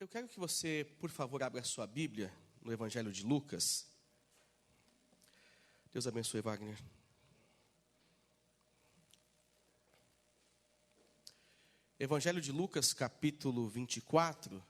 Eu quero que você, por favor, abra a sua Bíblia no Evangelho de Lucas. Deus abençoe, Wagner. Evangelho de Lucas, capítulo 24.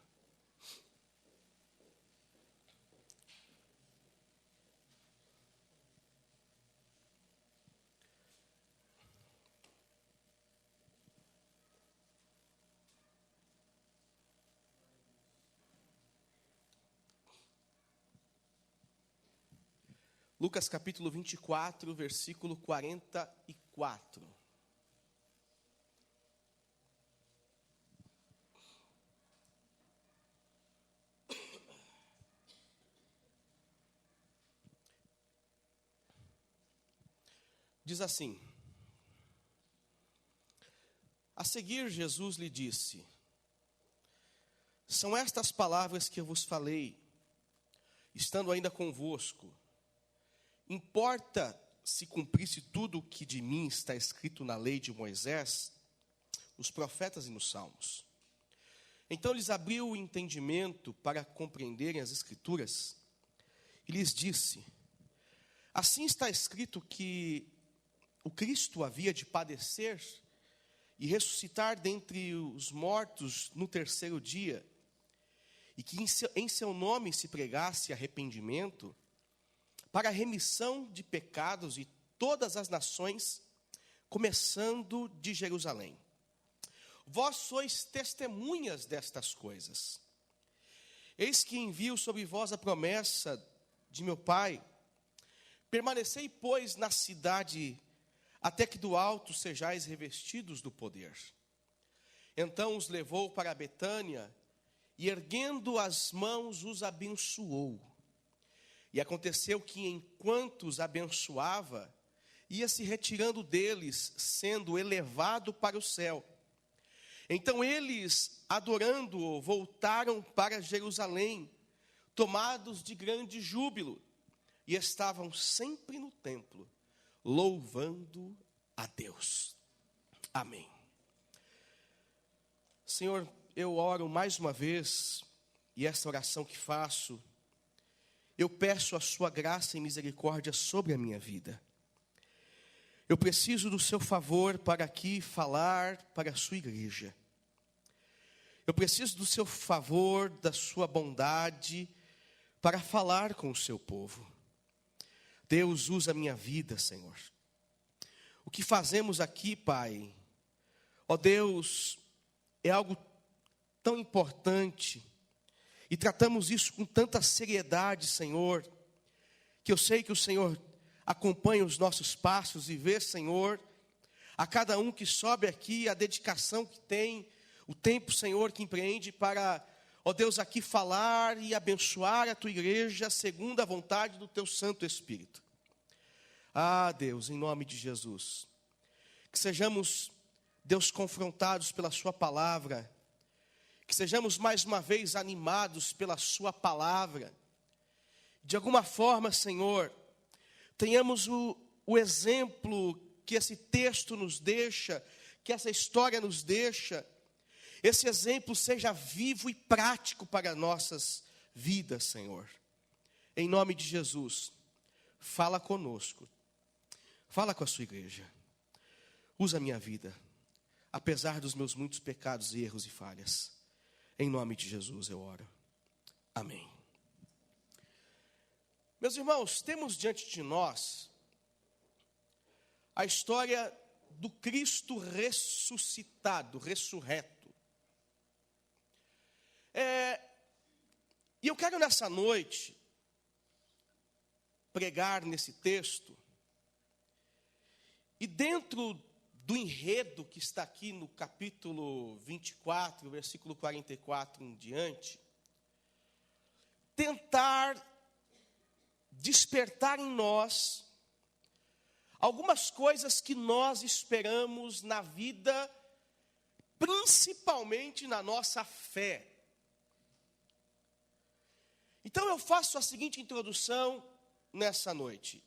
Lucas capítulo 24, versículo 44. Diz assim: A seguir, Jesus lhe disse: São estas palavras que eu vos falei, estando ainda convosco. Importa se cumprisse tudo o que de mim está escrito na lei de Moisés, nos profetas e nos salmos. Então lhes abriu o entendimento para compreenderem as Escrituras, e lhes disse: Assim está escrito que o Cristo havia de padecer e ressuscitar dentre os mortos no terceiro dia, e que em seu nome se pregasse arrependimento para a remissão de pecados de todas as nações, começando de Jerusalém. Vós sois testemunhas destas coisas. Eis que envio sobre vós a promessa de meu Pai. Permanecei, pois, na cidade, até que do alto sejais revestidos do poder. Então os levou para Betânia, e erguendo as mãos os abençoou. E aconteceu que, enquanto os abençoava, ia se retirando deles, sendo elevado para o céu. Então eles, adorando-o, voltaram para Jerusalém, tomados de grande júbilo, e estavam sempre no templo, louvando a Deus. Amém. Senhor, eu oro mais uma vez, e essa oração que faço, eu peço a sua graça e misericórdia sobre a minha vida. Eu preciso do seu favor para aqui falar para a sua igreja. Eu preciso do seu favor, da sua bondade, para falar com o seu povo. Deus, usa a minha vida, Senhor. O que fazemos aqui, Pai, ó Deus, é algo tão importante. E tratamos isso com tanta seriedade, Senhor, que eu sei que o Senhor acompanha os nossos passos e vê, Senhor, a cada um que sobe aqui, a dedicação que tem, o tempo, Senhor, que empreende para, ó Deus, aqui falar e abençoar a tua igreja segundo a vontade do teu Santo Espírito. Ah, Deus, em nome de Jesus, que sejamos, Deus, confrontados pela sua palavra, que sejamos mais uma vez animados pela sua palavra. De alguma forma, Senhor, tenhamos o exemplo que esse texto nos deixa, que essa história nos deixa. Esse exemplo seja vivo e prático para nossas vidas, Senhor. Em nome de Jesus, fala conosco. Fala com a sua igreja. Usa a minha vida, apesar dos meus muitos pecados, erros e falhas. Em nome de Jesus eu oro. Amém. Meus irmãos, temos diante de nós a história do Cristo ressuscitado, ressurreto. E eu quero nessa noite pregar nesse texto. E dentro do enredo que está aqui no capítulo 24, versículo 44 em diante, tentar despertar em nós algumas coisas que nós esperamos na vida, principalmente na nossa fé. Então eu faço a seguinte introdução nessa noite.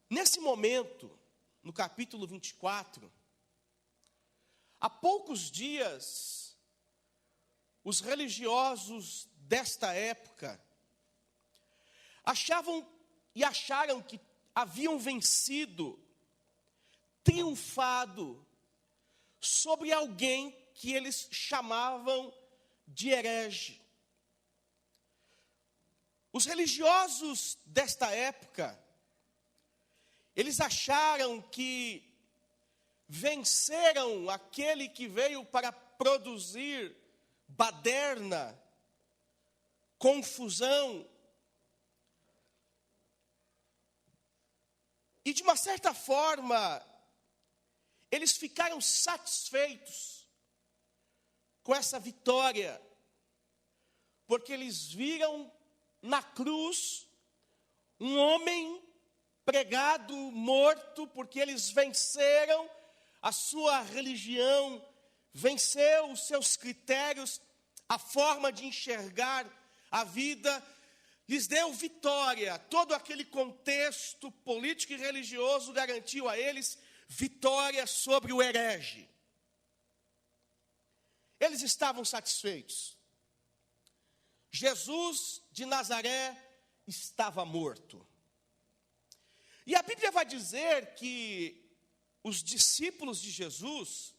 Nesse momento, no capítulo 24, há poucos dias, os religiosos desta época acharam que haviam vencido, triunfado sobre alguém que eles chamavam de herege. Os religiosos desta época, eles acharam que venceram aquele que veio para produzir baderna, confusão. E de uma certa forma, eles ficaram satisfeitos com essa vitória, porque eles viram na cruz um homem pregado, morto, porque eles venceram a sua religião, venceu os seus critérios, a forma de enxergar a vida, lhes deu vitória. Todo aquele contexto político e religioso garantiu a eles vitória sobre o herege. Eles estavam satisfeitos. Jesus de Nazaré estava morto. E a Bíblia vai dizer que os discípulos de Jesus,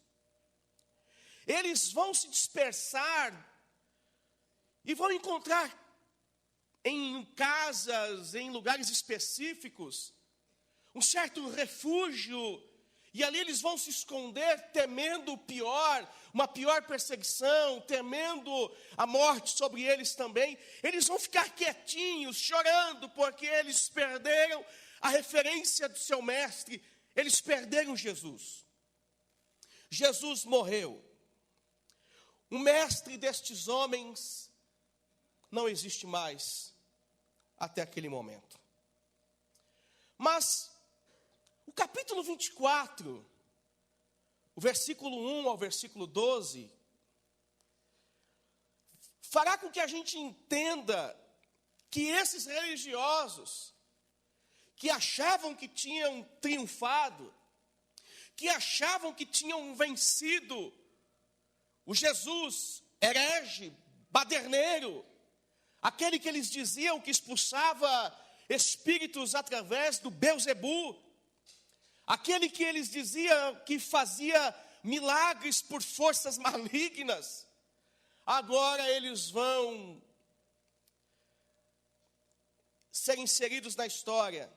eles vão se dispersar e vão encontrar em casas, em lugares específicos, um certo refúgio, e ali eles vão se esconder, temendo o pior, uma pior perseguição, temendo a morte sobre eles também. Eles vão ficar quietinhos, chorando, porque eles perderam a referência do seu mestre, eles perderam Jesus. Jesus morreu. O mestre destes homens não existe mais até aquele momento. Mas o capítulo 24, o versículo 1 ao versículo 12, fará com que a gente entenda que esses religiosos, que achavam que tinham triunfado, que achavam que tinham vencido o Jesus herege, baderneiro, aquele que eles diziam que expulsava espíritos através do Belzebu, aquele que eles diziam que fazia milagres por forças malignas, agora eles vão ser inseridos na história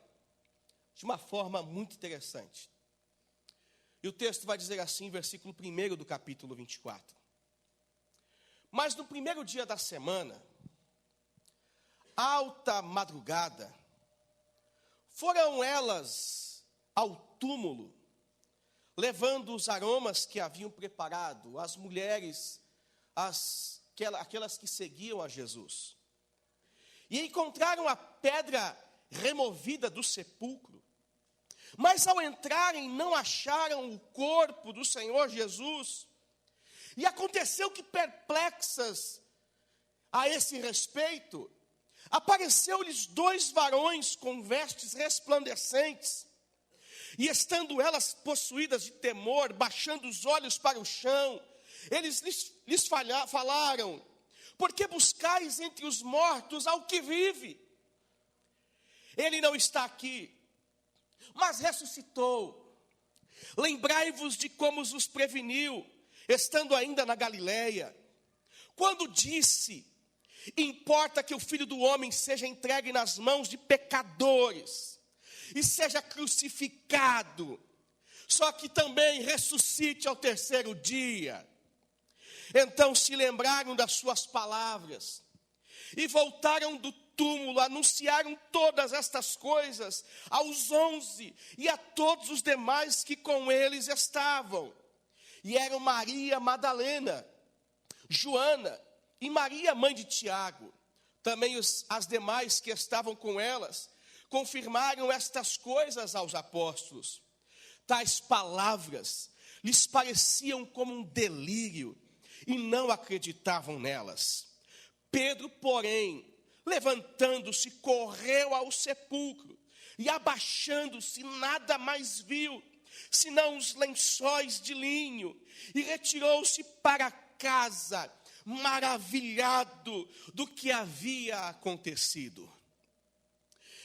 de uma forma muito interessante. E o texto vai dizer assim, versículo 1 do capítulo 24. Mas no primeiro dia da semana, alta madrugada, foram elas ao túmulo, levando os aromas que haviam preparado, as mulheres, aquelas que seguiam a Jesus. E encontraram a pedra removida do sepulcro. Mas ao entrarem não acharam o corpo do Senhor Jesus. E aconteceu que, perplexas a esse respeito, apareceu-lhes 2 varões com vestes resplandecentes, e estando elas possuídas de temor, baixando os olhos para o chão, eles lhes falaram: por que buscais entre os mortos ao que vive? Ele não está aqui, mas ressuscitou. Lembrai-vos de como os preveniu, estando ainda na Galileia, quando disse: importa que o Filho do Homem seja entregue nas mãos de pecadores e seja crucificado, só que também ressuscite ao terceiro dia. Então se lembraram das suas palavras e voltaram do túmulo, anunciaram todas estas coisas aos 11 e a todos os demais que com eles estavam. E eram Maria Madalena, Joana e Maria, mãe de Tiago. Também as demais que estavam com elas confirmaram estas coisas aos apóstolos. Tais palavras lhes pareciam como um delírio e não acreditavam nelas. Pedro, porém, levantando-se, correu ao sepulcro e, abaixando-se, nada mais viu, senão os lençóis de linho, e retirou-se para casa, maravilhado do que havia acontecido.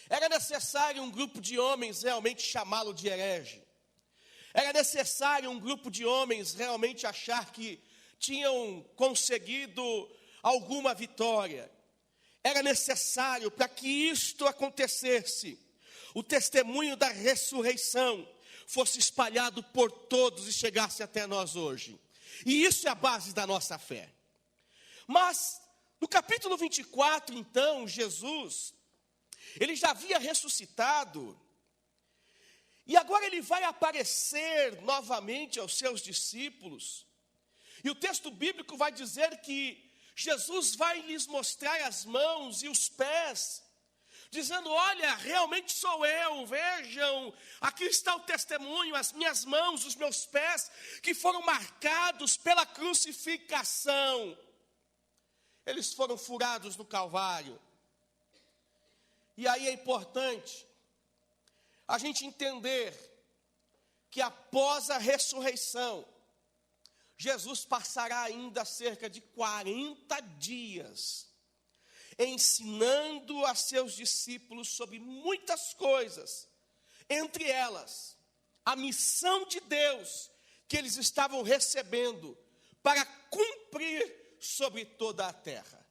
Era necessário um grupo de homens realmente chamá-lo de herege. Era necessário um grupo de homens realmente achar que tinham conseguido alguma vitória. Era necessário, para que isto acontecesse, o testemunho da ressurreição fosse espalhado por todos e chegasse até nós hoje. E isso é a base da nossa fé. Mas, no capítulo 24, então, Jesus, ele já havia ressuscitado, e agora ele vai aparecer novamente aos seus discípulos. E o texto bíblico vai dizer que Jesus vai lhes mostrar as mãos e os pés, dizendo: olha, realmente sou eu, vejam, aqui está o testemunho, as minhas mãos, os meus pés, que foram marcados pela crucificação. Eles foram furados no Calvário. E aí é importante a gente entender que após a ressurreição, Jesus passará ainda cerca de 40 dias ensinando a seus discípulos sobre muitas coisas, entre elas, a missão de Deus que eles estavam recebendo para cumprir sobre toda a terra.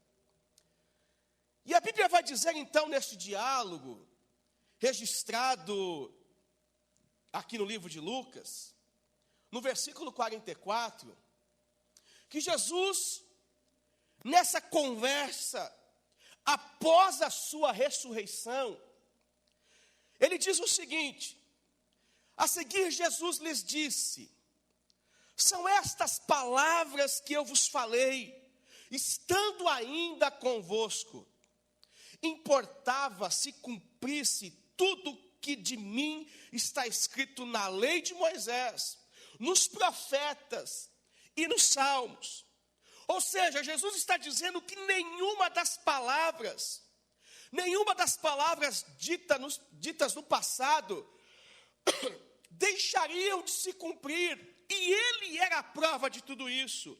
E a Bíblia vai dizer então neste diálogo, registrado aqui no livro de Lucas, no versículo 44, que Jesus, nessa conversa, após a sua ressurreição, ele diz o seguinte: a seguir Jesus lhes disse: são estas palavras que eu vos falei, estando ainda convosco. Importava se cumprisse tudo que de mim está escrito na lei de Moisés, nos profetas e nos salmos. Ou seja, Jesus está dizendo que nenhuma das palavras ditas no passado deixariam de se cumprir, e ele era a prova de tudo isso.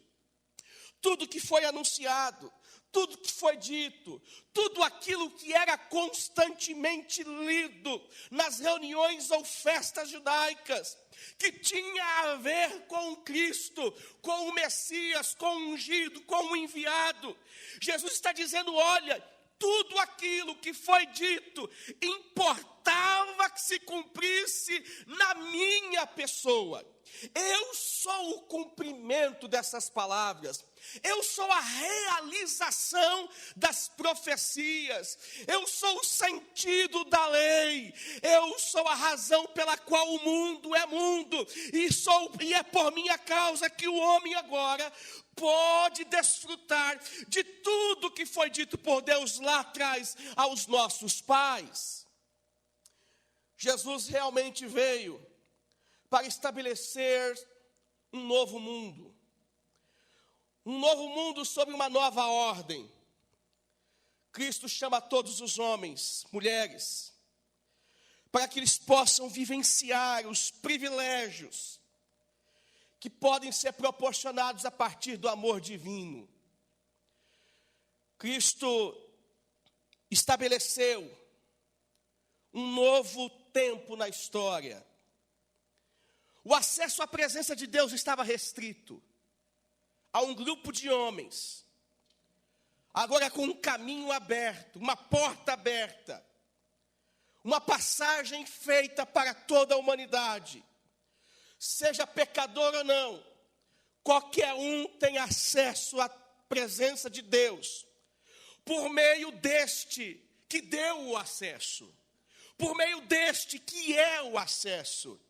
Tudo que foi anunciado, tudo que foi dito, tudo aquilo que era constantemente lido nas reuniões ou festas judaicas, que tinha a ver com Cristo, com o Messias, com o ungido, com o enviado. Jesus está dizendo: olha, tudo aquilo que foi dito importava que se cumprisse na minha pessoa. Eu sou o cumprimento dessas palavras. Eu sou a realização das profecias. Eu sou o sentido da lei. Eu sou a razão pela qual o mundo é mundo. E é por minha causa que o homem agora pode desfrutar de tudo que foi dito por Deus lá atrás aos nossos pais. Jesus realmente veio para estabelecer um novo mundo. Um novo mundo sob uma nova ordem. Cristo chama todos os homens, mulheres, para que eles possam vivenciar os privilégios que podem ser proporcionados a partir do amor divino. Cristo estabeleceu um novo tempo na história. O acesso à presença de Deus estava restrito a um grupo de homens. Agora com um caminho aberto, uma porta aberta, uma passagem feita para toda a humanidade. Seja pecador ou não, qualquer um tem acesso à presença de Deus, por meio deste que deu o acesso, por meio deste que é o acesso.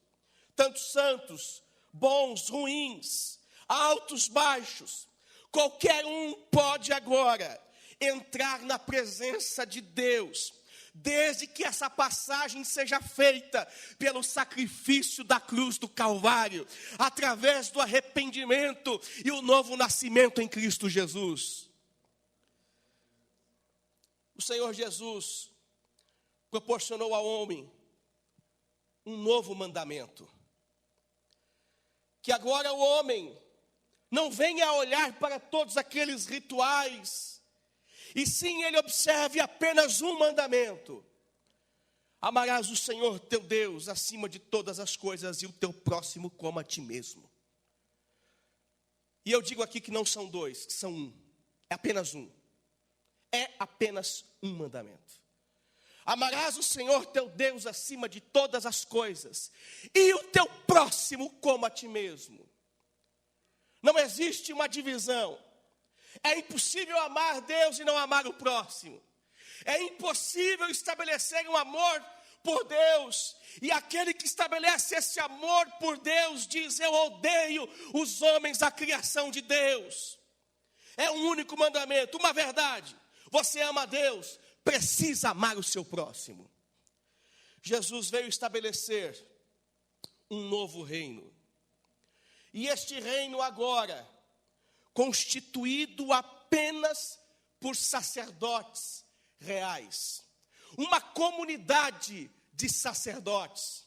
Tanto santos, bons, ruins, altos, baixos, qualquer um pode agora entrar na presença de Deus, desde que essa passagem seja feita pelo sacrifício da cruz do Calvário, através do arrependimento e o novo nascimento em Cristo Jesus. O Senhor Jesus proporcionou ao homem um novo mandamento, que agora o homem não venha olhar para todos aqueles rituais, e sim ele observe apenas um mandamento: amarás o Senhor teu Deus acima de todas as coisas e o teu próximo como a ti mesmo. E eu digo aqui que não são dois, que são um. É apenas um. É apenas um mandamento. Amarás o Senhor teu Deus acima de todas as coisas e o teu próximo como a ti mesmo. Não existe uma divisão. É impossível amar Deus e não amar o próximo. É impossível estabelecer um amor por Deus, e aquele que estabelece esse amor por Deus diz: eu odeio os homens da criação de Deus. É um único mandamento, uma verdade: você ama a Deus, precisa amar o seu próximo. Jesus veio estabelecer um novo reino, e este reino agora, constituído apenas por sacerdotes reais, uma comunidade de sacerdotes.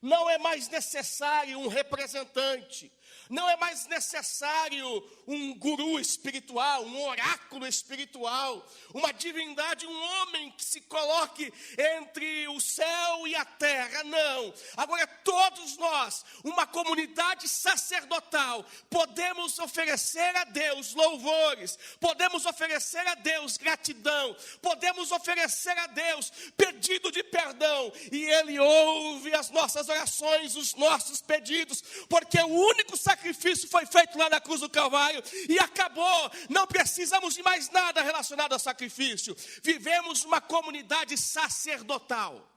Não é mais necessário um representante, não é mais necessário um guru espiritual, um oráculo espiritual, uma divindade, um homem que se coloque entre o céu e a terra. Não, agora todos nós, uma comunidade sacerdotal, podemos oferecer a Deus louvores, podemos oferecer a Deus gratidão, podemos oferecer a Deus pedido de perdão, e Ele ouve as nossas orações, os nossos pedidos, porque o único sacrifício foi feito lá na cruz do Calvário e acabou. Não precisamos de mais nada relacionado a sacrifício. Vivemos uma comunidade sacerdotal.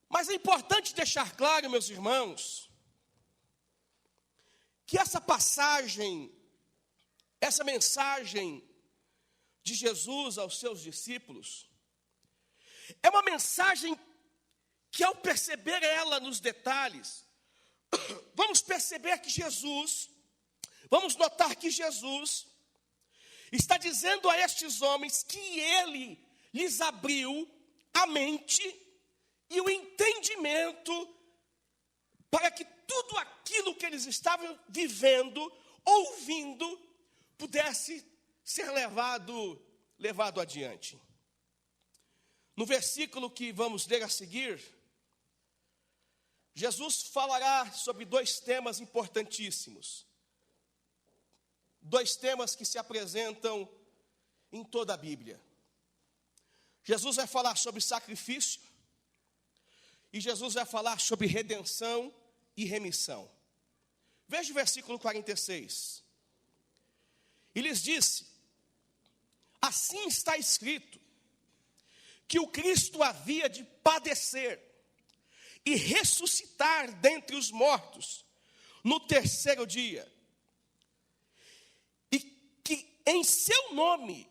Mas é importante deixar claro, meus irmãos, que essa passagem, essa mensagem de Jesus aos seus discípulos, é uma mensagem que, ao perceber ela nos detalhes, vamos perceber que Jesus, vamos notar que Jesus está dizendo a estes homens que Ele lhes abriu a mente e o entendimento para que tudo aquilo que eles estavam vivendo, ouvindo, pudesse ser levado adiante. No versículo que vamos ler a seguir, Jesus falará sobre dois temas importantíssimos. Dois temas que se apresentam em toda a Bíblia. Jesus vai falar sobre sacrifício e Jesus vai falar sobre redenção e remissão. Veja o versículo 46. E lhes disse: assim está escrito, que o Cristo havia de padecer e ressuscitar dentre os mortos no terceiro dia, e que em seu nome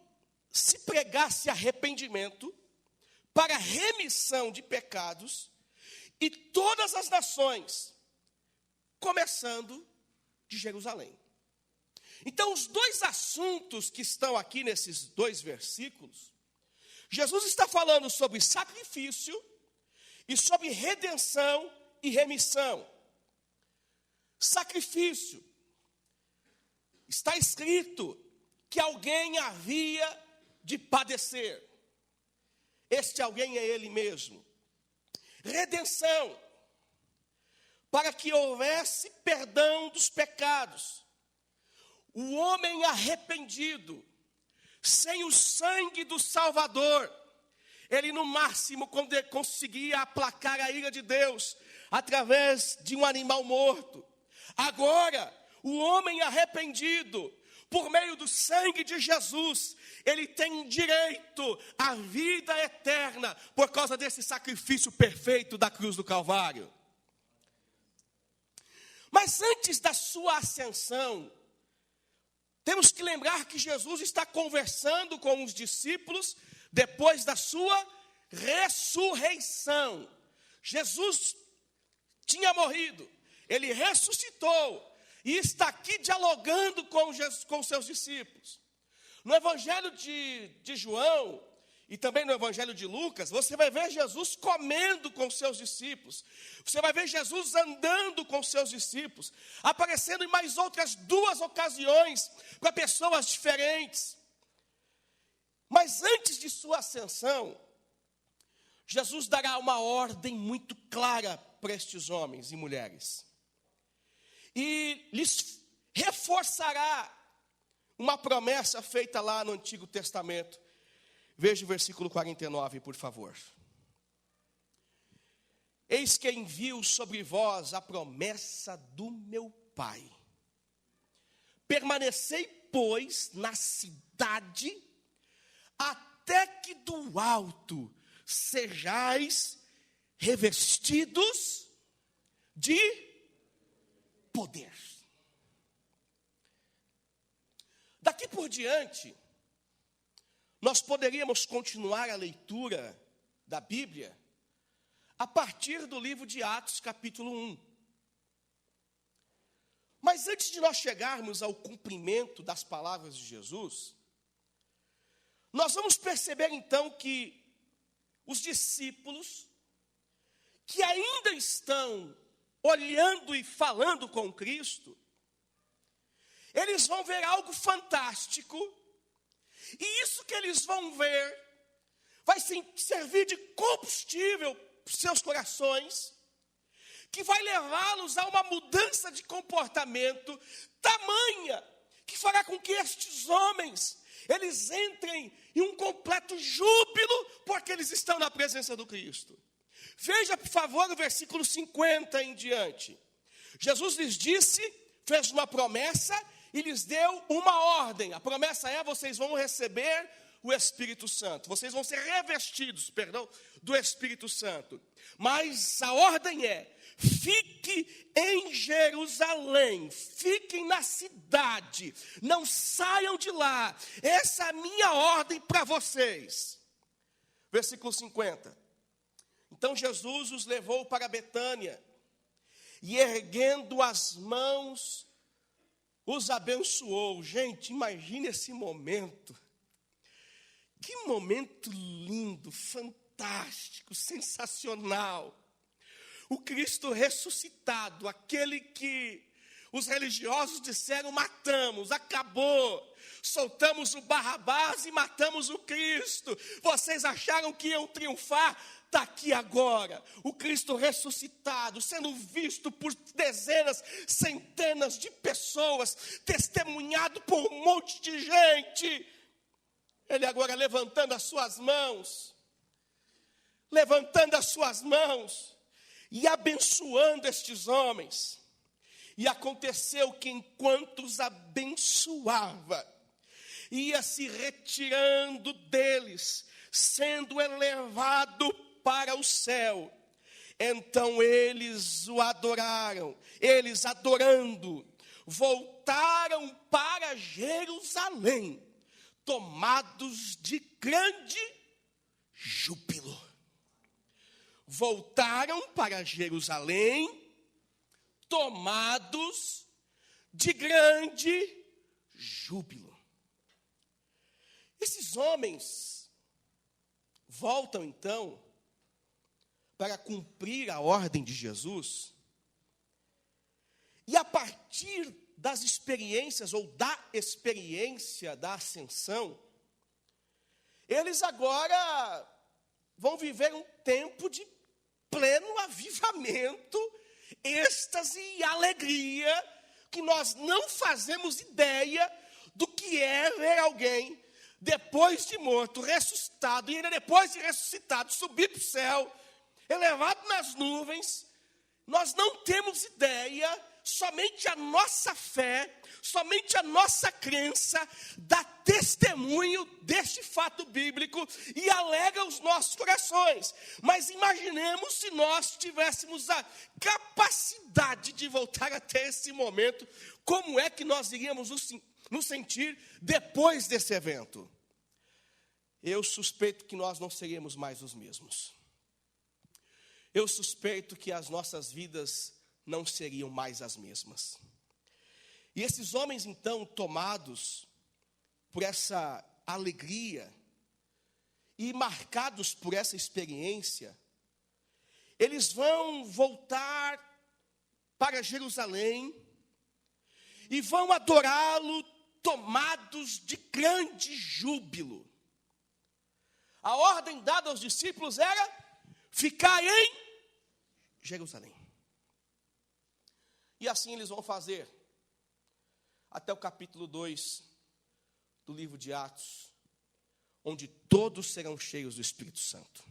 se pregasse arrependimento para remissão de pecados, e todas as nações, começando de Jerusalém. Então, os dois assuntos que estão aqui nesses dois versículos, Jesus está falando sobre sacrifício e sobre redenção e remissão. Sacrifício. Está escrito que alguém havia de padecer. Este alguém é Ele mesmo. Redenção. Para que houvesse perdão dos pecados. O homem arrependido, sem o sangue do Salvador, ele no máximo conseguia aplacar a ira de Deus através de um animal morto. Agora, o homem arrependido, por meio do sangue de Jesus, ele tem direito à vida eterna por causa desse sacrifício perfeito da cruz do Calvário. Mas antes da sua ascensão, temos que lembrar que Jesus está conversando com os discípulos depois da sua ressurreição. Jesus tinha morrido, ele ressuscitou e está aqui dialogando com seus discípulos. No Evangelho de João e também no Evangelho de Lucas, você vai ver Jesus comendo com seus discípulos. Você vai ver Jesus andando com seus discípulos, aparecendo em mais outras 2 ocasiões para pessoas diferentes. Mas antes de sua ascensão, Jesus dará uma ordem muito clara para estes homens e mulheres. E lhes reforçará uma promessa feita lá no Antigo Testamento. Veja o versículo 49, por favor. Eis que envio sobre vós a promessa do meu Pai. Permanecei, pois, na cidade, até que do alto sejais revestidos de poder. Daqui por diante, nós poderíamos continuar a leitura da Bíblia a partir do livro de Atos, capítulo 1. Mas antes de nós chegarmos ao cumprimento das palavras de Jesus, nós vamos perceber então que os discípulos, que ainda estão olhando e falando com Cristo, eles vão ver algo fantástico, e isso que eles vão ver vai servir de combustível para os seus corações, que vai levá-los a uma mudança de comportamento tamanha, que fará com que estes homens, eles entrem em um completo júbilo, porque eles estão na presença do Cristo. Veja, por favor, o versículo 50 em diante. Jesus lhes disse, fez uma promessa e lhes deu uma ordem. A promessa é: vocês vão receber o Espírito Santo. Vocês vão ser revestidos, do Espírito Santo. Mas a ordem é: fique em Jerusalém, fiquem na cidade, não saiam de lá. Essa é a minha ordem para vocês. Versículo 50. Então Jesus os levou para Betânia, e erguendo as mãos, os abençoou. Gente, imagine esse momento. Que momento lindo, fantástico, sensacional. O Cristo ressuscitado, aquele que os religiosos disseram: matamos, acabou. Soltamos o Barrabás e matamos o Cristo. Vocês acharam que iam triunfar? Está aqui agora, o Cristo ressuscitado, sendo visto por dezenas, centenas de pessoas, testemunhado por um monte de gente. Ele agora levantando as suas mãos, e abençoando estes homens. E aconteceu que enquanto os abençoava, ia se retirando deles, sendo elevado para o céu. Então eles o adoraram. Eles, adorando, voltaram para Jerusalém, tomados de grande júbilo. Voltaram para Jerusalém, tomados de grande júbilo. Esses homens voltam então para cumprir a ordem de Jesus, e a partir das experiências, ou da experiência da ascensão, eles agora vão viver um tempo de pleno avivamento, êxtase e alegria, que nós não fazemos ideia do que é ver alguém, depois de morto, ressuscitado, e ainda depois de ressuscitado, subir para o céu, elevado nas nuvens. Nós não temos ideia. Somente a nossa fé, somente a nossa crença dá testemunho deste fato bíblico e alegra os nossos corações. Mas imaginemos se nós tivéssemos a capacidade de voltar até esse momento, como é que nós iríamos nos sentir depois desse evento? Eu suspeito que nós não seríamos mais os mesmos. Eu suspeito que as nossas vidas não seriam mais as mesmas. E esses homens, então, tomados por essa alegria e marcados por essa experiência, eles vão voltar para Jerusalém e vão adorá-lo tomados de grande júbilo. A ordem dada aos discípulos era ficar em Jerusalém. E assim eles vão fazer até o capítulo 2 do livro de Atos, onde todos serão cheios do Espírito Santo.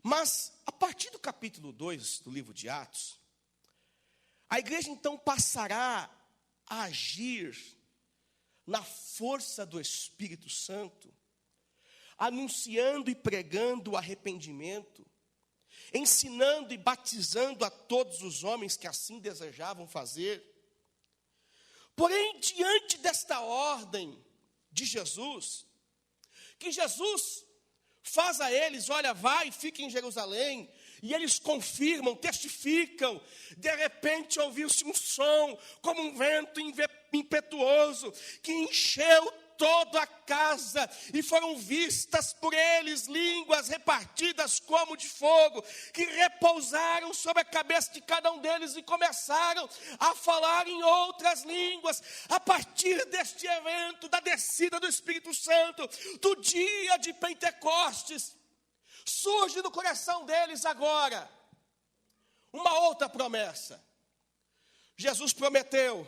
Mas, a partir do capítulo 2 do livro de Atos, a igreja então passará a agir na força do Espírito Santo, anunciando e pregando o arrependimento, ensinando e batizando a todos os homens que assim desejavam fazer. Porém, diante desta ordem de Jesus, que Jesus faz a eles, olha, vai, fique em Jerusalém, e eles confirmam, testificam. De repente ouviu-se um som, como um vento impetuoso, que encheu toda a casa, e foram vistas por eles línguas repartidas como de fogo, que repousaram sobre a cabeça de cada um deles, e começaram a falar em outras línguas. A partir deste evento, da descida do Espírito Santo, do dia de Pentecostes, surge no coração deles agora uma outra promessa. Jesus prometeu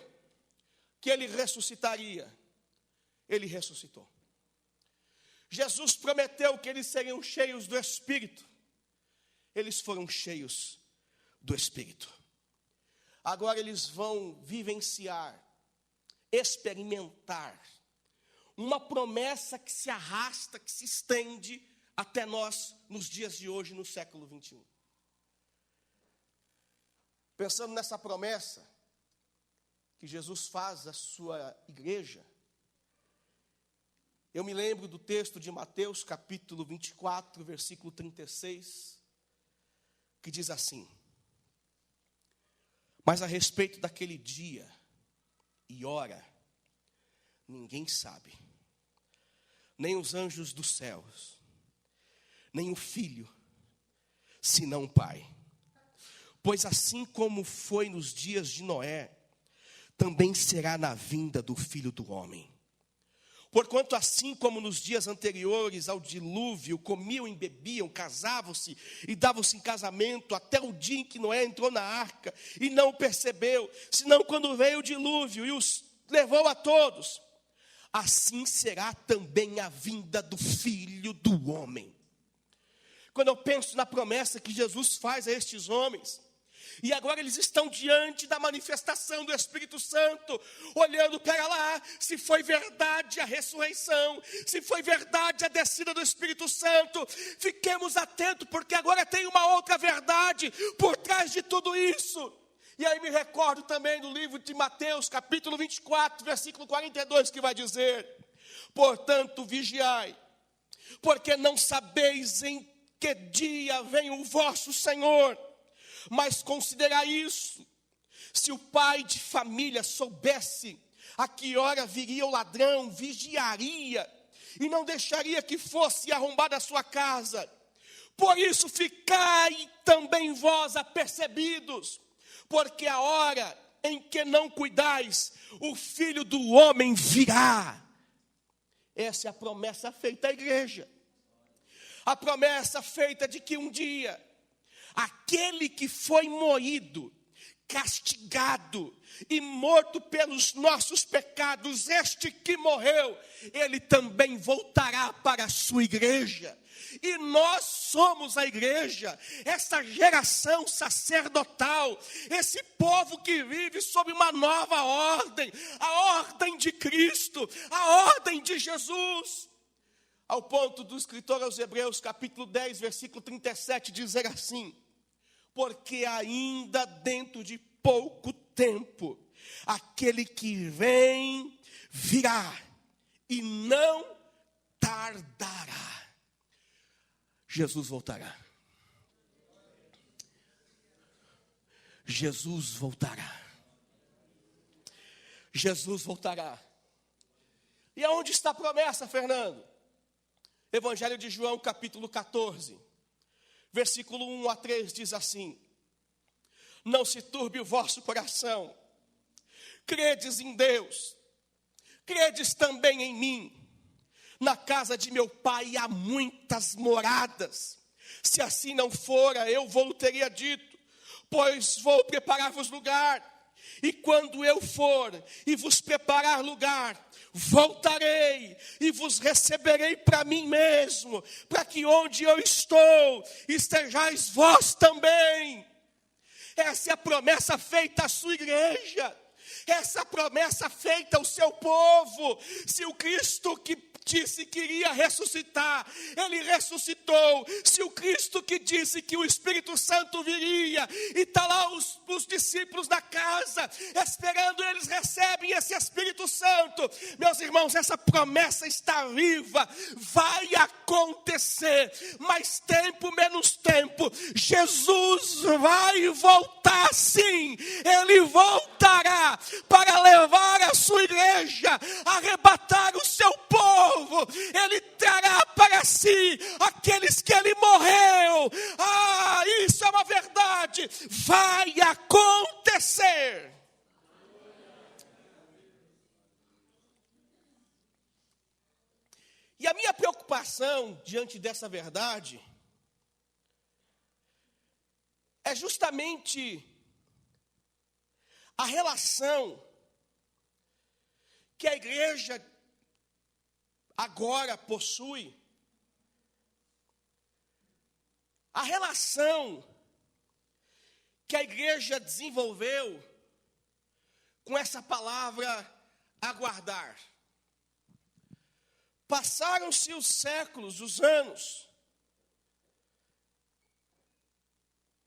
que ele ressuscitaria. Ele ressuscitou. Jesus prometeu que eles seriam cheios do Espírito. Eles foram cheios do Espírito. Agora eles vão vivenciar, experimentar uma promessa que se arrasta, que se estende até nós nos dias de hoje, no século 21. Pensando nessa promessa que Jesus faz à sua igreja, eu me lembro do texto de Mateus, capítulo 24, versículo 36, que diz assim: mas a respeito daquele dia e hora, ninguém sabe, nem os anjos dos céus, nem o Filho, senão o Pai. Pois assim como foi nos dias de Noé, também será na vinda do Filho do Homem. Porquanto assim como nos dias anteriores ao dilúvio, comiam e bebiam, casavam-se e davam-se em casamento, até o dia em que Noé entrou na arca e não o percebeu, senão quando veio o dilúvio e os levou a todos, assim será também a vinda do Filho do Homem. Quando eu penso na promessa que Jesus faz a estes homens, e agora eles estão diante da manifestação do Espírito Santo, olhando para lá, se foi verdade a ressurreição, se foi verdade a descida do Espírito Santo. Fiquemos atentos, porque agora tem uma outra verdade por trás de tudo isso. E aí me recordo também do livro de Mateus, capítulo 24, versículo 42, que vai dizer: portanto, vigiai, porque não sabeis em que dia vem o vosso Senhor. Mas considerai isso: se o pai de família soubesse a que hora viria o ladrão, vigiaria e não deixaria que fosse arrombada a sua casa. Por isso ficai também vós apercebidos, porque a hora em que não cuidais, o Filho do Homem virá. Essa é a promessa feita à igreja. A promessa feita de que um dia aquele que foi moído, castigado e morto pelos nossos pecados, este que morreu, ele também voltará para a sua igreja. E nós somos a igreja, essa geração sacerdotal, esse povo que vive sob uma nova ordem, a ordem de Cristo, a ordem de Jesus. Ao ponto do escritor aos Hebreus, capítulo 10, versículo 37, dizer assim: porque ainda dentro de pouco tempo, aquele que vem virá e não tardará. Jesus voltará. Jesus voltará. Jesus voltará. E aonde está a promessa, Fernando? Evangelho de João, capítulo 14, versículo 1 a 3, diz assim: não se turbe o vosso coração, credes em Deus, credes também em mim. Na casa de meu pai há muitas moradas. Se assim não fora, eu vou teria dito, pois vou preparar-vos lugar. E quando eu for e vos preparar lugar, voltarei e vos receberei para mim mesmo, para que onde eu estou, estejais vós também. Essa é a promessa feita à sua igreja. Essa promessa feita ao seu povo. Se o Cristo que disse que iria ressuscitar, ele ressuscitou. Se o Cristo que disse que o Espírito Santo viria, e está lá os discípulos da casa, esperando, eles recebem esse Espírito Santo. Meus irmãos, essa promessa está viva, vai acontecer, mais tempo, menos tempo, Jesus vai voltar sim, ele voltará para levar a sua igreja, arrebatar o seu povo. Ele trará para si aqueles que ele morreu. Isso é uma verdade, vai acontecer. E a minha preocupação diante dessa verdade é justamente a relação que a igreja agora possui, a relação que a igreja desenvolveu com essa palavra aguardar. Passaram-se os séculos, os anos,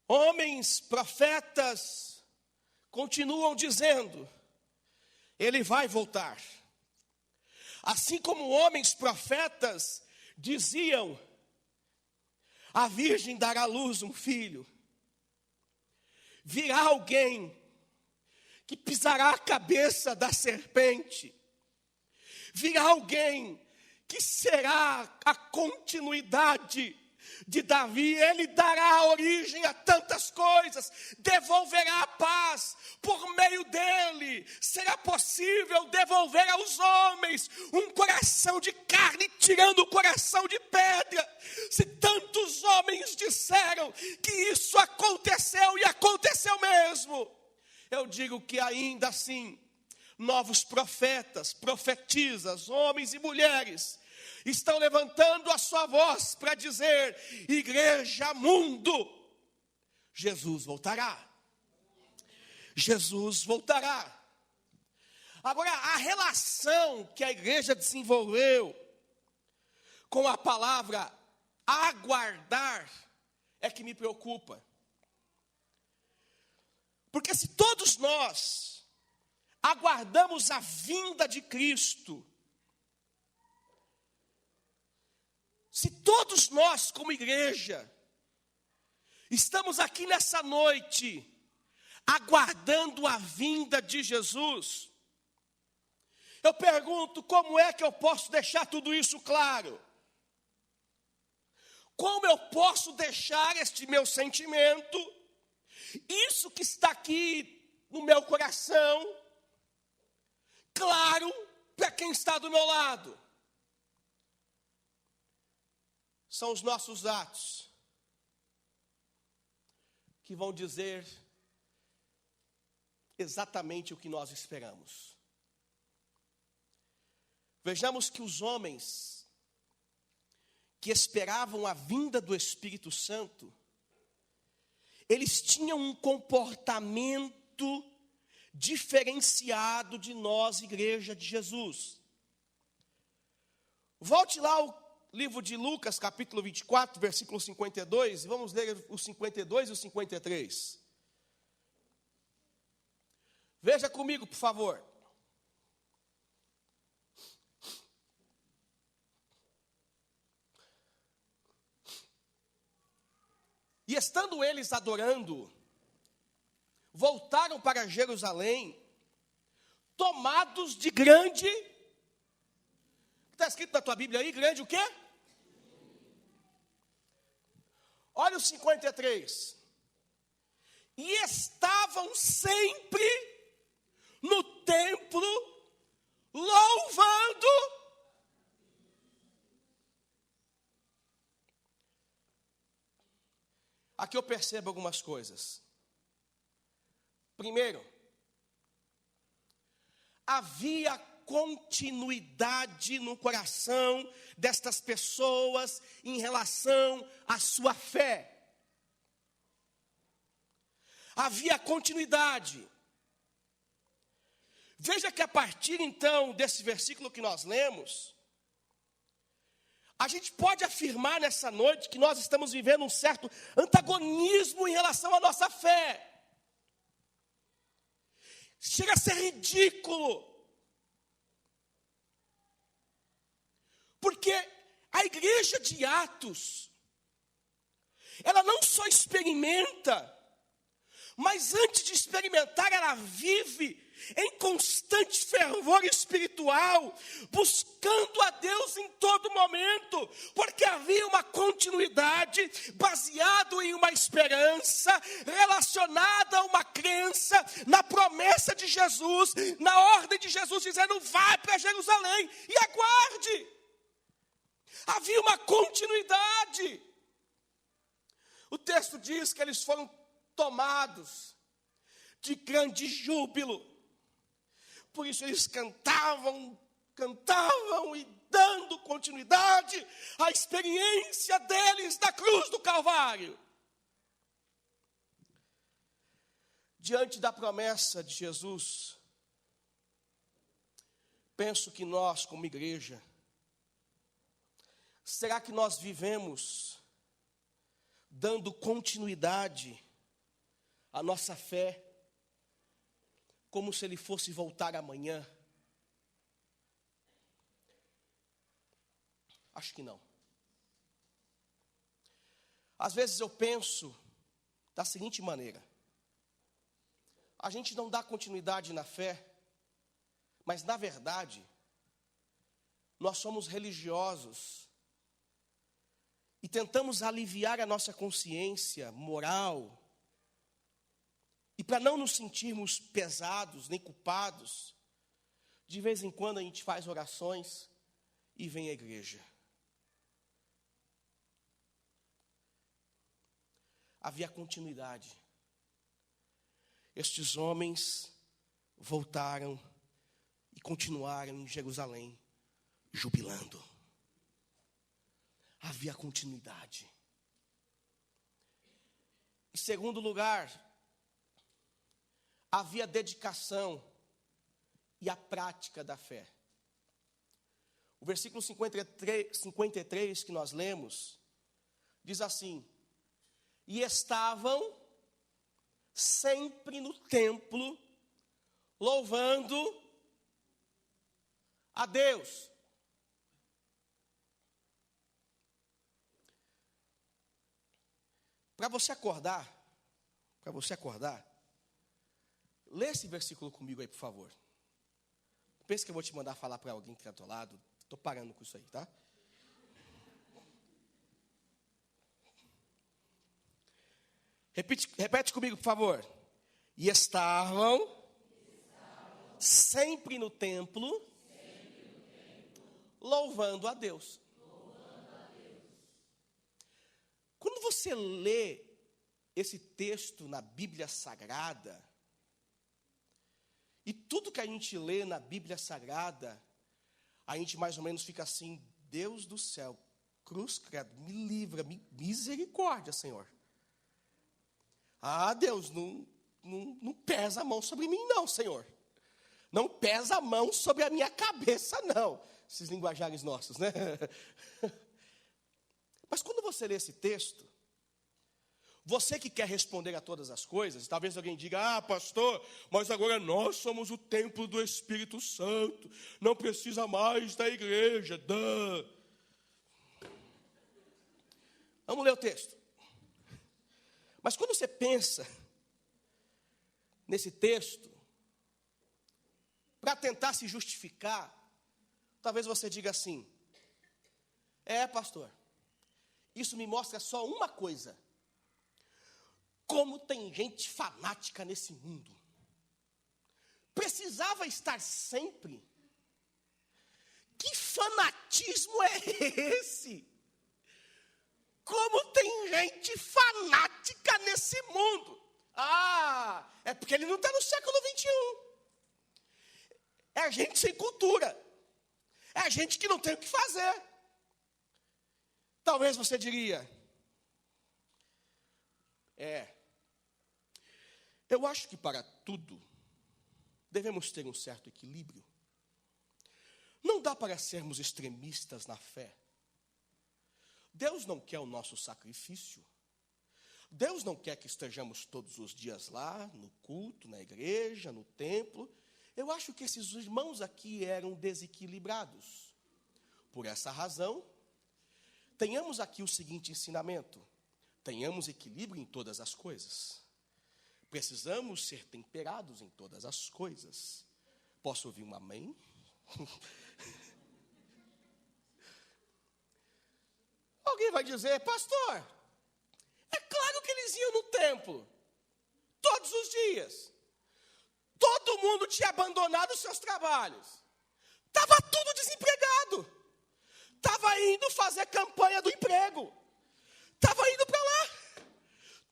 homens, profetas, continuam dizendo, ele vai voltar. Assim como homens profetas diziam, a virgem dará à luz um filho. Virá alguém que pisará a cabeça da serpente. Virá alguém que será a continuidade de Davi, ele dará origem a tantas coisas, devolverá a paz, por meio dele, será possível devolver aos homens um coração de carne, tirando o coração de pedra. Se tantos homens disseram que isso aconteceu, e aconteceu mesmo, eu digo que ainda assim, novos profetas, profetisas, homens e mulheres, estão levantando a sua voz para dizer, igreja, mundo, Jesus voltará. Jesus voltará. Agora, a relação que a igreja desenvolveu com a palavra aguardar é que me preocupa. Porque se todos nós aguardamos a vinda de Cristo, se todos nós, como igreja, estamos aqui nessa noite, aguardando a vinda de Jesus, eu pergunto, como é que eu posso deixar tudo isso claro? Como eu posso deixar este meu sentimento, isso que está aqui no meu coração, claro para quem está do meu lado? São os nossos atos que vão dizer exatamente o que nós esperamos. Vejamos que os homens que esperavam a vinda do Espírito Santo, eles tinham um comportamento diferenciado de nós, igreja de Jesus. Volte lá ao livro de Lucas, capítulo 24, versículo 52, e vamos ler os 52 e os 53. Veja comigo, por favor. E estando eles adorando, voltaram para Jerusalém, tomados de grande... Está escrito na tua Bíblia aí, grande o quê? Olha o 53. E estavam sempre no templo, louvando. Aqui eu percebo algumas coisas. Primeiro, havia continuidade no coração destas pessoas em relação à sua fé. Havia continuidade. Veja que a partir então desse versículo que nós lemos, a gente pode afirmar nessa noite que nós estamos vivendo um certo antagonismo em relação à nossa fé. Chega a ser ridículo. Porque a igreja de Atos, ela não só experimenta, mas antes de experimentar, ela vive em constante fervor espiritual, buscando a Deus em todo momento, porque havia uma continuidade baseada em uma esperança, relacionada a uma crença na promessa de Jesus, na ordem de Jesus, dizendo: vai para Jerusalém e aguarde. Havia uma continuidade. O texto diz que eles foram tomados de grande júbilo. Por isso eles cantavam e dando continuidade à experiência deles da cruz do Calvário. Diante da promessa de Jesus, penso que nós, como igreja, será que nós vivemos dando continuidade à nossa fé, como se ele fosse voltar amanhã? Acho que não. Às vezes eu penso da seguinte maneira: a gente não dá continuidade na fé, mas na verdade, nós somos religiosos e tentamos aliviar a nossa consciência moral. E para não nos sentirmos pesados, nem culpados, de vez em quando a gente faz orações e vem à igreja. Havia continuidade. Estes homens voltaram e continuaram em Jerusalém, jubilando. Havia continuidade. Em segundo lugar, havia dedicação e a prática da fé. O versículo 53 que nós lemos, diz assim: e estavam sempre no templo, louvando a Deus. Para você acordar, lê esse versículo comigo aí, por favor. Pensa que eu vou te mandar falar para alguém que está do teu lado. Estou parando com isso aí, tá? Repete comigo, por favor. E estavam sempre no templo, louvando a Deus. Quando você lê esse texto na Bíblia Sagrada, e tudo que a gente lê na Bíblia Sagrada, a gente mais ou menos fica assim: Deus do céu, cruz credo, me livra, misericórdia, Senhor. Ah, Deus, não pesa a mão sobre mim não, Senhor. Não pesa a mão sobre a minha cabeça não. Esses linguajares nossos, né? Mas quando você lê esse texto, você que quer responder a todas as coisas, talvez alguém diga: ah, pastor, mas agora nós somos o templo do Espírito Santo, não precisa mais da igreja. Vamos ler o texto. Mas quando você pensa nesse texto, para tentar se justificar, talvez você diga assim: pastor, isso me mostra só uma coisa, Como tem gente fanática nesse mundo. Precisava estar sempre. Que fanatismo é esse? Como tem gente fanática nesse mundo? É porque ele não está no século 21. É a gente sem cultura. É a gente que não tem o que fazer. Talvez você diria, eu acho que para tudo devemos ter um certo equilíbrio. Não dá para sermos extremistas na fé. Deus não quer o nosso sacrifício. Deus não quer que estejamos todos os dias lá, no culto, na igreja, no templo. Eu acho que esses irmãos aqui eram desequilibrados. Por essa razão, tenhamos aqui o seguinte ensinamento. Tenhamos equilíbrio em todas as coisas. Precisamos ser temperados em todas as coisas. Posso ouvir um amém? Alguém vai dizer, pastor, é claro que eles iam no templo, todos os dias. Todo mundo tinha abandonado os seus trabalhos. Estava tudo desempregado. Estava indo fazer campanha do emprego. Estava indo para lá.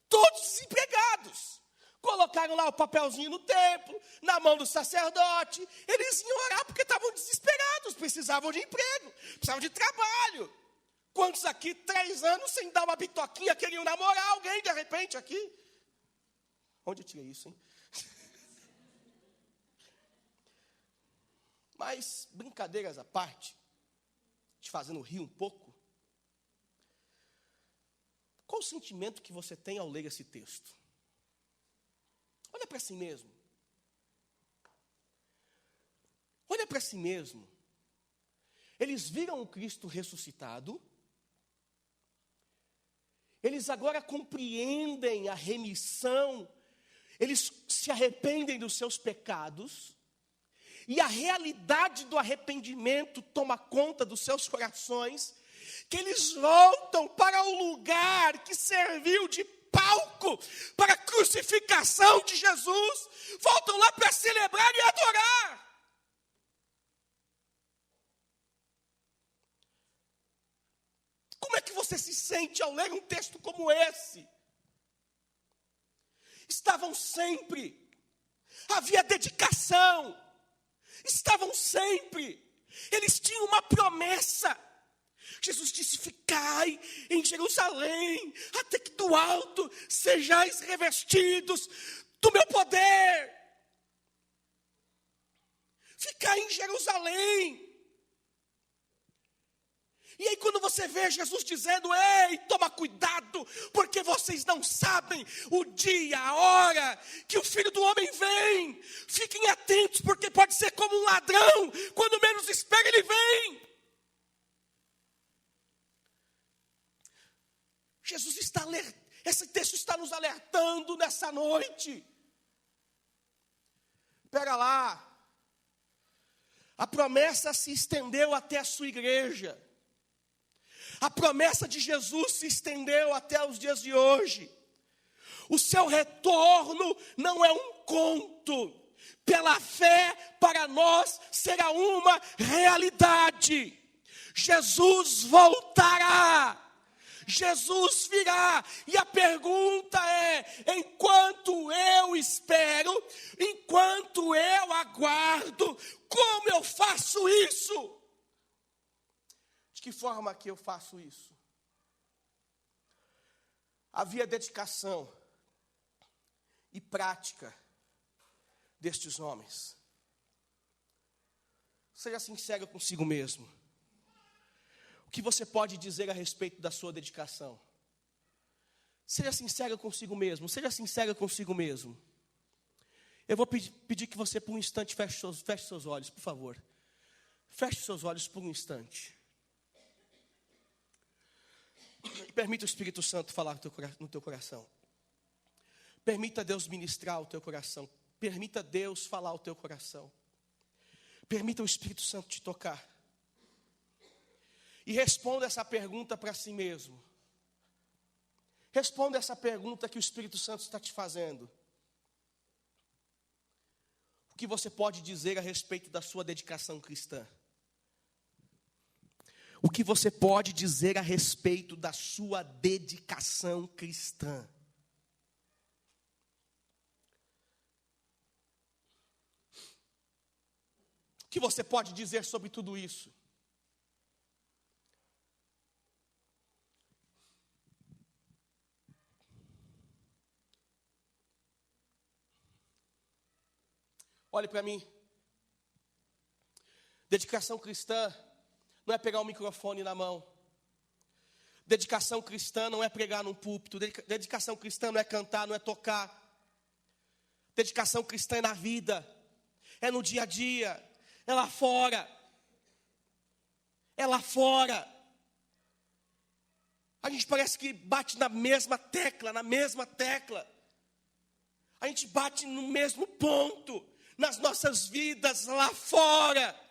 Todos desempregados. Colocaram lá o papelzinho no templo, na mão do sacerdote. Eles iam orar porque estavam desesperados, precisavam de emprego, precisavam de trabalho. Quantos aqui, 3 anos, sem dar uma bitoquinha, queriam namorar alguém de repente aqui? Onde eu tirei isso, hein? Mas, brincadeiras à parte, te fazendo rir um pouco, qual o sentimento que você tem ao ler esse texto? Olha para si mesmo. Olha para si mesmo. Eles viram o Cristo ressuscitado. Eles agora compreendem a remissão. Eles se arrependem dos seus pecados. E a realidade do arrependimento toma conta dos seus corações. Que eles voltam para o lugar que serviu de palco para a crucificação de Jesus. Voltam lá para celebrar e adorar. Como é que você se sente ao ler um texto como esse? Estavam sempre, havia dedicação, estavam sempre, eles tinham uma promessa. Jesus disse, ficai em Jerusalém, até que do alto sejais revestidos do meu poder. Ficai em Jerusalém. E aí quando você vê Jesus dizendo, ei, toma cuidado, porque vocês não sabem o dia, a hora que o Filho do Homem vem. Fiquem atentos, porque pode ser como um ladrão, quando menos espera ele vem. Esse texto está nos alertando nessa noite. Pega lá, a promessa se estendeu até a sua igreja. A promessa de Jesus se estendeu até os dias de hoje. O seu retorno não é um conto. Pela fé, para nós, será uma realidade. Jesus voltará. Jesus virá. E a pergunta é, enquanto eu espero, enquanto eu aguardo, como eu faço isso? De que forma que eu faço isso? Havia dedicação e prática destes homens. Seja sincero consigo mesmo. O que você pode dizer a respeito da sua dedicação? Seja sincero consigo mesmo. Seja sincero consigo mesmo. Eu vou pedir que você por um instante feche seus olhos, por favor. Feche seus olhos por um instante. E permita o Espírito Santo falar no teu coração. Permita Deus ministrar o teu coração. Permita Deus falar o teu coração. Permita o Espírito Santo te tocar. E responda essa pergunta para si mesmo. Responda essa pergunta que o Espírito Santo está te fazendo. O que você pode dizer a respeito da sua dedicação cristã? O que você pode dizer a respeito da sua dedicação cristã? O que você pode dizer sobre tudo isso? Olhe para mim. Dedicação cristã não é pegar um microfone na mão. Dedicação cristã não é pregar num púlpito. Dedicação cristã não é cantar, não é tocar. Dedicação cristã é na vida, é no dia a dia, é lá fora. É lá fora. A gente parece que bate na mesma tecla, A gente bate no mesmo ponto, nas nossas vidas lá fora.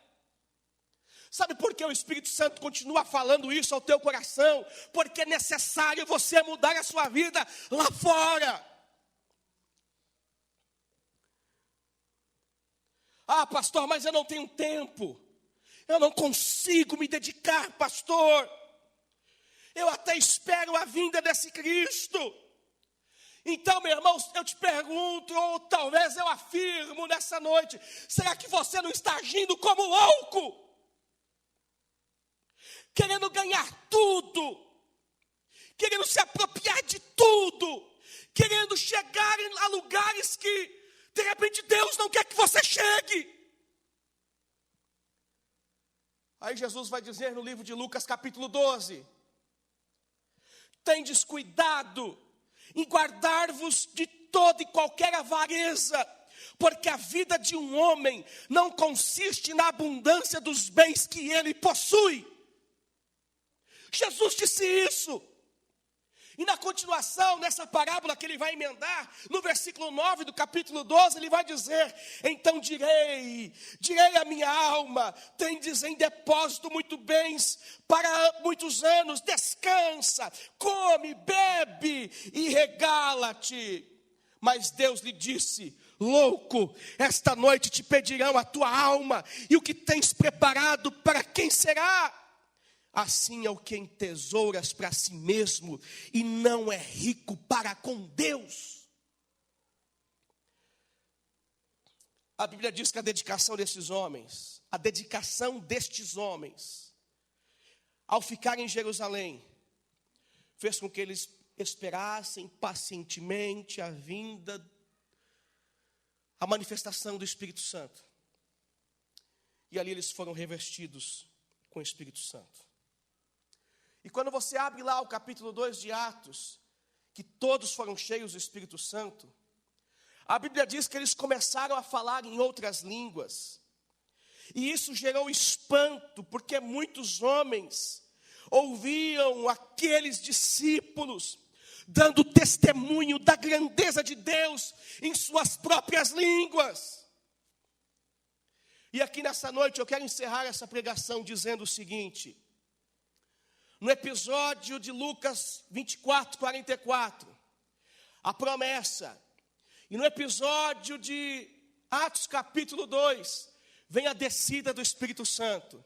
Sabe por que o Espírito Santo continua falando isso ao teu coração? Porque é necessário você mudar a sua vida lá fora. Ah, pastor, mas eu não tenho tempo. Eu não consigo me dedicar, pastor. Eu até espero a vinda desse Cristo. Então, meu irmão, eu te pergunto, ou talvez eu afirmo nessa noite, será que você não está agindo como louco? Querendo ganhar tudo, querendo se apropriar de tudo, querendo chegar a lugares que, de repente, Deus não quer que você chegue. Aí Jesus vai dizer no livro de Lucas, capítulo 12, tendes cuidado em guardar-vos de toda e qualquer avareza, porque a vida de um homem não consiste na abundância dos bens que ele possui. Jesus disse isso. E na continuação, nessa parábola que ele vai emendar, no versículo 9 do capítulo 12, ele vai dizer, então direi à minha alma, tendes em depósito muito bens para muitos anos, descansa, come, bebe e regala-te. Mas Deus lhe disse, louco, esta noite te pedirão a tua alma, e o que tens preparado para quem será? Assim é o que entesouras para si mesmo e não é rico para com Deus. A Bíblia diz que a dedicação destes homens, ao ficarem em Jerusalém, fez com que eles esperassem pacientemente a vinda, a manifestação do Espírito Santo. E ali eles foram revestidos com o Espírito Santo. E quando você abre lá o capítulo 2 de Atos, que todos foram cheios do Espírito Santo, a Bíblia diz que eles começaram a falar em outras línguas. E isso gerou espanto, porque muitos homens ouviam aqueles discípulos dando testemunho da grandeza de Deus em suas próprias línguas. E aqui nessa noite eu quero encerrar essa pregação dizendo o seguinte: no episódio de Lucas 24, 44, a promessa. E no episódio de Atos capítulo 2, vem a descida do Espírito Santo.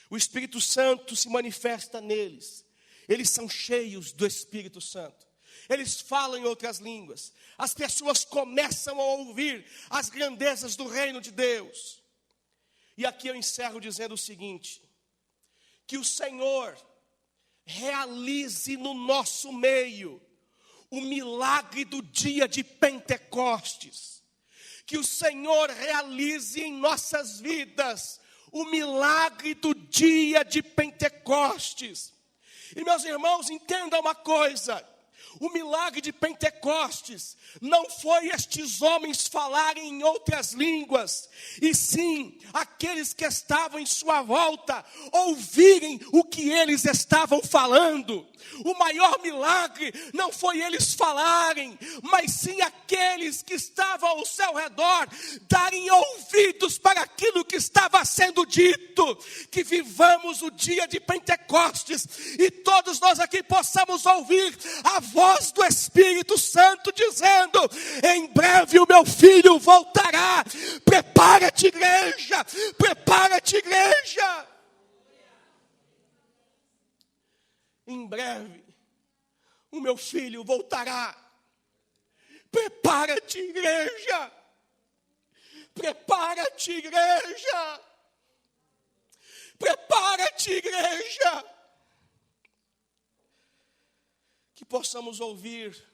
O Espírito Santo se manifesta neles. Eles são cheios do Espírito Santo. Eles falam em outras línguas. As pessoas começam a ouvir as grandezas do reino de Deus. E aqui eu encerro dizendo o seguinte: que o Senhor realize no nosso meio o milagre do dia de Pentecostes. Que o Senhor realize em nossas vidas o milagre do dia de Pentecostes. E meus irmãos, entendam uma coisa: o milagre de Pentecostes não foi estes homens falarem em outras línguas, e sim aqueles que estavam em sua volta ouvirem o que eles estavam falando. O maior milagre não foi eles falarem, mas sim aqueles que estavam ao seu redor darem ouvidos para aquilo que estava sendo dito. Que vivamos o dia de Pentecostes e todos nós aqui possamos ouvir a voz voz do Espírito Santo dizendo: em breve o meu filho voltará. Prepara-te, igreja, prepara-te, igreja. Em breve o meu filho voltará. Prepara-te, igreja. Prepara-te, igreja. Prepara-te, igreja. Que possamos ouvir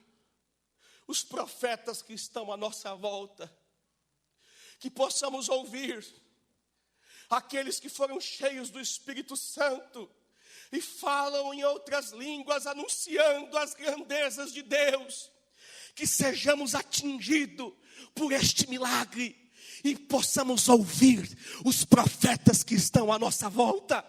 os profetas que estão à nossa volta. Que possamos ouvir aqueles que foram cheios do Espírito Santo e falam em outras línguas, anunciando as grandezas de Deus. Que sejamos atingidos por este milagre e possamos ouvir os profetas que estão à nossa volta.